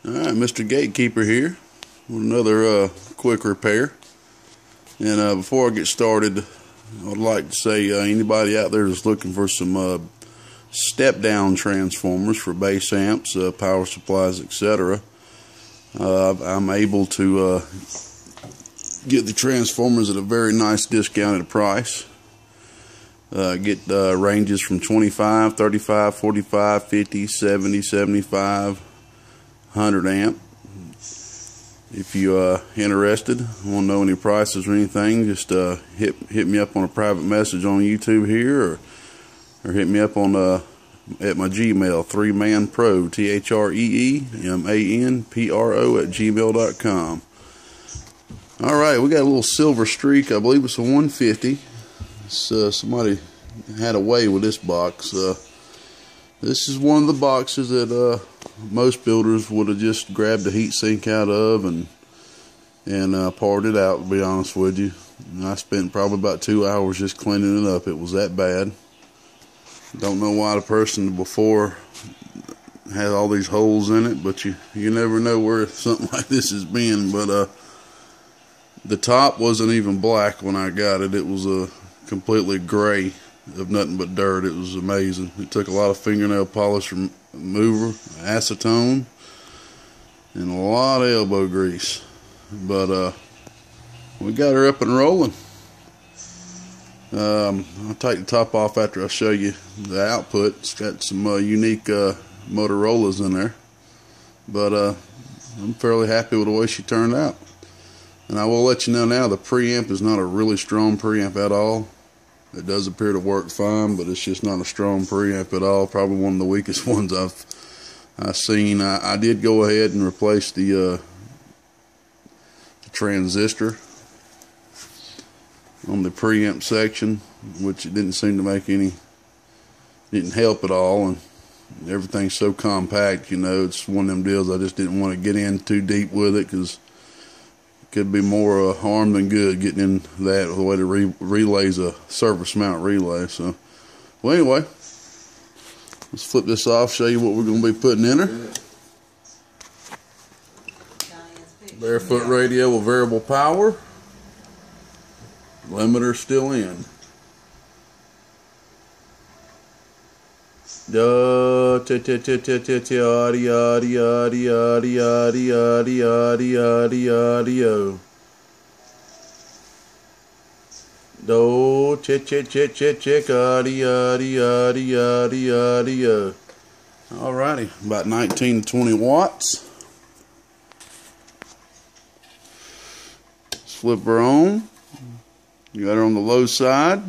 Alright, Mr. Gatekeeper here with another quick repair. And before I get started, I would like to say anybody out there that's looking for some step-down transformers for bass amps, power supplies, etc., I'm able to get the transformers at a very nice discounted price. Get ranges from 25, 35, 45, 50, 70, 75, 100 amp. If you interested, want to know any prices or anything, just hit me up on a private message on YouTube here, or hit me up on at my Gmail, 3manpro, THREEMANPRO @gmail.com. All right, we got a little silver streak. I believe it's a 150. Somebody had a way with this box. This is one of the boxes that most builders would have just grabbed the heat sink out of and poured it out, to be honest with you. And I spent probably about 2 hours just cleaning it up. It was that bad. Don't know why the person before had all these holes in it, but you never know where something like this has been. But the top wasn't even black when I got it. It was completely gray of nothing but dirt. It was amazing. It took a lot of fingernail polish remover, acetone, and a lot of elbow grease. But we got her up and rolling. I'll take the top off after I show you the output. It's got some unique Motorola's in there, but I'm fairly happy with the way she turned out. And I will let you know now, the preamp is not a really strong preamp at all. It does appear to work fine, but it's just not a strong preamp at all. Probably one of the weakest ones I've seen. I did go ahead and replace the transistor on the preamp section, which it didn't seem to make didn't help at all. And everything's so compact, you know, it's one of them deals I just didn't want to get in too deep with it, because could be more harm than good getting in that the way the relay's a surface mount relay. So, well, anyway, let's flip this off, show you what we're going to be putting in her. Barefoot radio with variable power. Limiter still in. Audio. Do check audio. Alrighty, about 19 to 20 watts. Let's flip her on. You got her on the low side.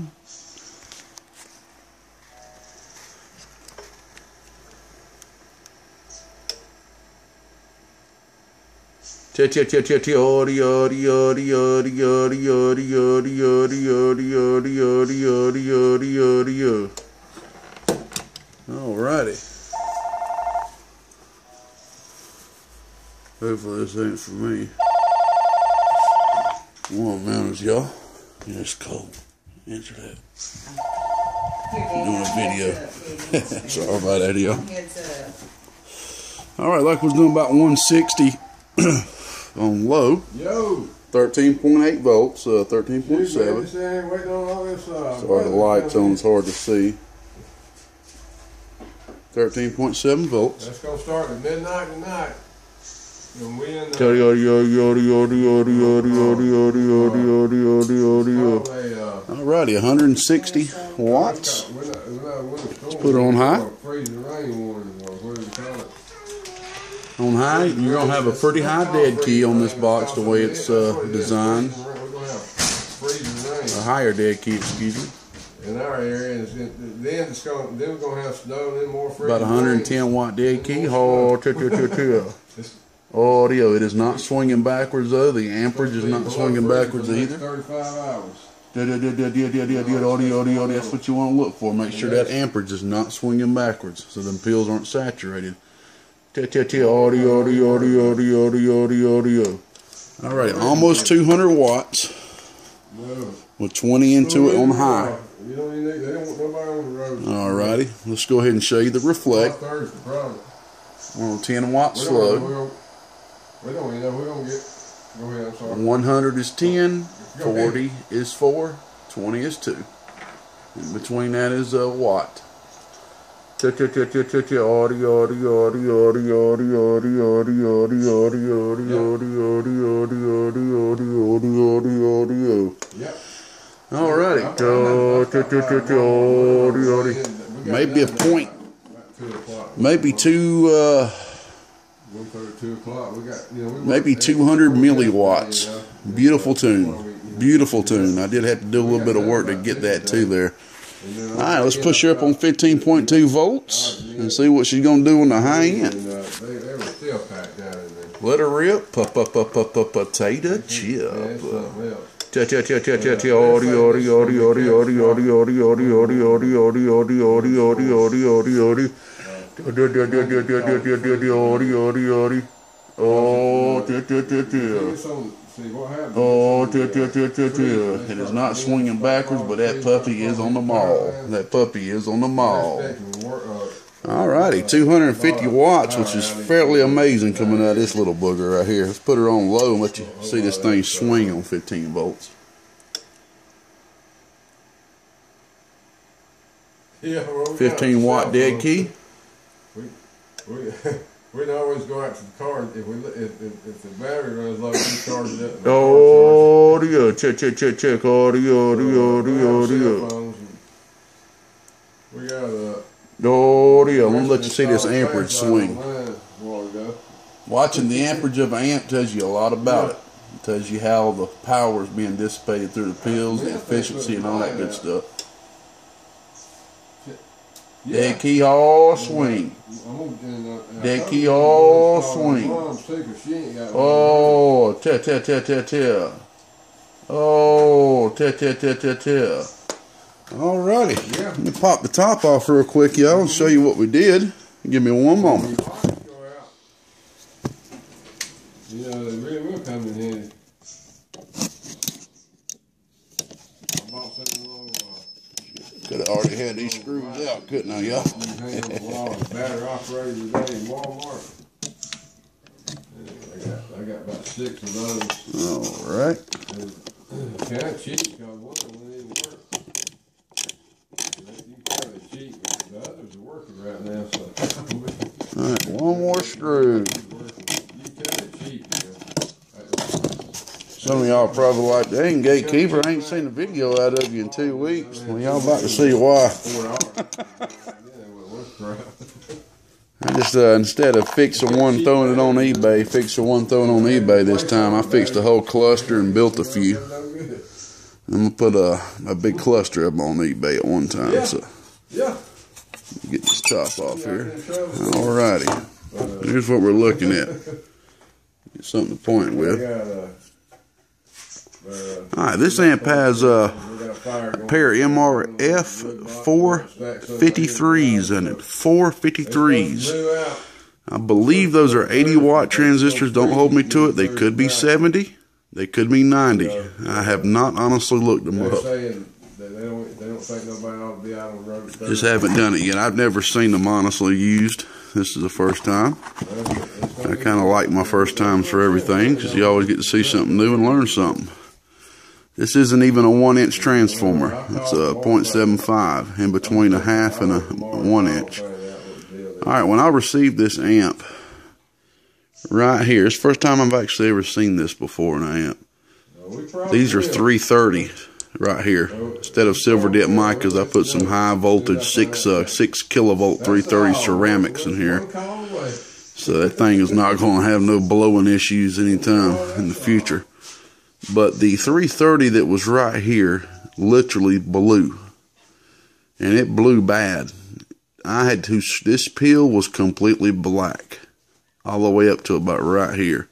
Alrighty. Hopefully this ain't for me. Warm mountains, y'all. Yeah, it's cold. Answer that. I'm doing a video. Sorry about that, y'all. Alright, like we was doing about 160 on low. Yo! 13.8 volts, 13.7. Sorry, the light's on, it's hard to see. 13.7 volts. That's going to start at midnight tonight. Alrighty, 160 watts. Let's put it on high. On high, you're going to have a pretty high dead key on this box the way it's designed. A higher dead key, excuse me. In our area, then we're going to have snow, then more freezing. About 110 watt dead key. Audio. It is not swinging backwards though. The amperage is not swinging backwards either. 35 hours. Audio. That's what you want to look for. Make sure that amperage is not swinging backwards, so them pills aren't saturated. Audio. All right, almost 200 watts with 20 into it on high. All righty, let's go ahead and show you the reflect. On 10 watt slow. We don't even know who we're going to get. Go ahead, I'm sorry. 100 is 10, 40 is 4, 20 is 2. In between that is a watt. Alrighty. Maybe a point. Maybe maybe 200 milliwatts. Beautiful tune. Beautiful tune. I did have to do a little bit of work to get that too there. Alright, let's push her up on 15.2 volts and see what she's going to do on the high end. Let her rip. Potato chip. It is not swinging backwards, but that puppy is on the maul. That puppy is on the maul. Alrighty, 250 watts, which is fairly amazing coming out of this little booger right here. Let's put her on low and let you see this thing swing on 15 volts. Yeah, 15 watt dead key. We'd always go out to the car if the battery runs low, we charge it up. Audio, check, audio. We got audio. Let me let you see this amperage swing. Watching the amperage of an amp tells you a lot about it. It tells you how the power is being dissipated through the pills, the efficiency, and all that good stuff. Dead key all swing. Dead key all swing. Oh, te. Oh, te. Alrighty. Let me pop the top off real quick, y'all, and show you what we did. Give me one moment. You know, they really will come in handy. Could have already had these screws out, couldn't I, y'all? Battery operated today in Walmart. I got about 6 of those. Alright. Kind of cheap because one of them didn't work. You kind of cheap, but the others are working right now. So. Alright, one more screw. You kind of cheap, Some of y'all probably like, dang, gatekeeper, I ain't seen a video out of you in 2 weeks. Well, y'all about to see why. I just, instead of fixing one, throwing it on eBay, throwing it on eBay this time, I fixed the whole cluster and built a few. I'm going to put a big cluster up on eBay at one time. So, get this top off here. Alrighty. Here's what we're looking at. Get something to point with. Alright, this amp has a pair of MRF 453s in it. 453s. I believe those are 80 watt transistors. Don't hold me to it. They could be 70. They could be 90. I have not honestly looked them up. Just haven't done it yet. I've never seen them honestly used. This is the first time. I kind of like my first times for everything because you always get to see something new and learn something. This isn't even a 1-inch transformer. It's a 0.75 in between a half and a 1 inch. Alright, when I received this amp right here, it's the first time I've actually ever seen this before in an amp. These are 330 right here. Instead of silver dip micas, I put some high voltage 6 kilovolt 330 ceramics in here. So that thing is not going to have no blowing issues anytime in the future. But the 330 that was right here literally blew. And it blew bad. I had to, this peel was completely black. All the way up to about right here.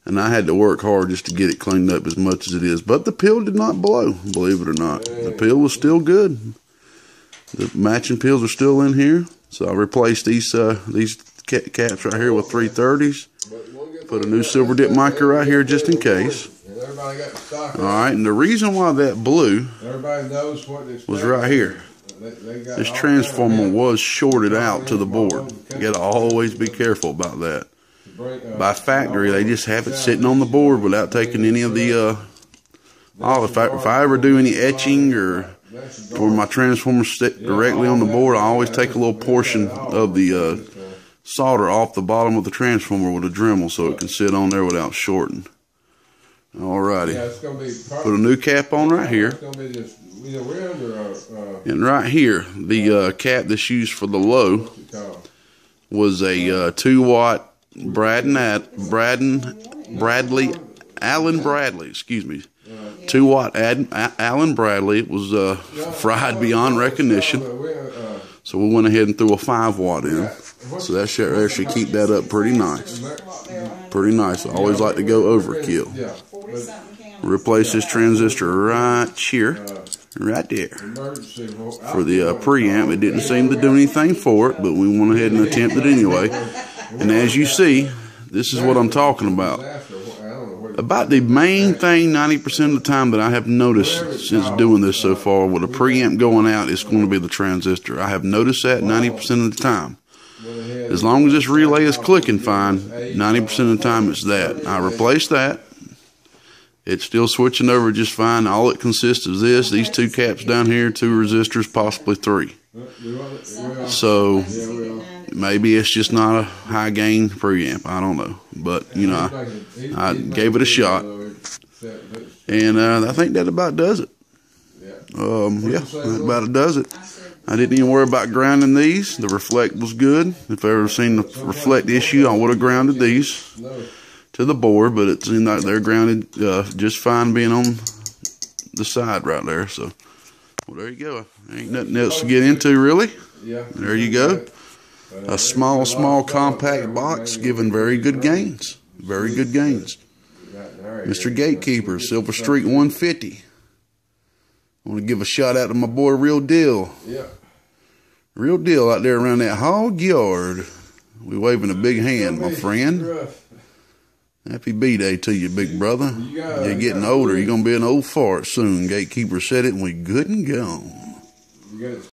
And I had to work hard just to get it cleaned up as much as it is. But the peel did not blow, believe it or not. The peel was still good. The matching peels are still in here. So I replaced these caps right here with 330s. Put a new silver dip mica right here just in case. Alright, and the reason why that blew was right here. This transformer was shorted out to the board. You gotta always be careful about that. by factory. They just have it sitting on the board without taking any of the if I ever do any etching or for my transformers stick directly on the board, I always take a little portion of the solder off the bottom of the transformer with a Dremel so it can sit on there without shorting. Alrighty, put a new cap on right here, and right here the cap that's used for the low was a 2-watt Allen Bradley, excuse me, 2-watt Allen Bradley. It was fried beyond recognition, so we went ahead and threw a 5-watt in. So that should keep that up pretty nice. Pretty nice. I always like to go overkill. Replace this transistor right here, right there. For the preamp, it didn't seem to do anything for it, but we went ahead and attempted anyway. And as you see, this is what I'm talking about. About the main thing 90% of the time that I have noticed since doing this so far with a preamp going out is going to be the transistor. I have noticed that 90% of the time. As long as this relay is clicking fine, 90% of the time it's that. I replaced that. It's still switching over just fine. All it consists of these 2 caps down here, 2 resistors, possibly 3. So maybe it's just not a high gain preamp. I don't know. But, you know, I gave it a shot. And I think that about does it. Yeah, that about does it. I didn't even worry about grounding these. The reflect was good. If I ever seen the reflect issue, I would have grounded these to the board, but it seemed like they're grounded just fine being on the side right there. So, well, there you go. Ain't nothing else to get into, really. There you go. A small compact box giving very good gains. Very good gains. Mr. Gatekeeper, Silver Streak 150. I want to give a shout out to my boy Real Deal. Real Deal out there around that hog yard. We waving a big hand, my friend. Happy B-Day to you, big brother. You're getting older. You're going to be an old fart soon. Gatekeeper said it and we good and gone.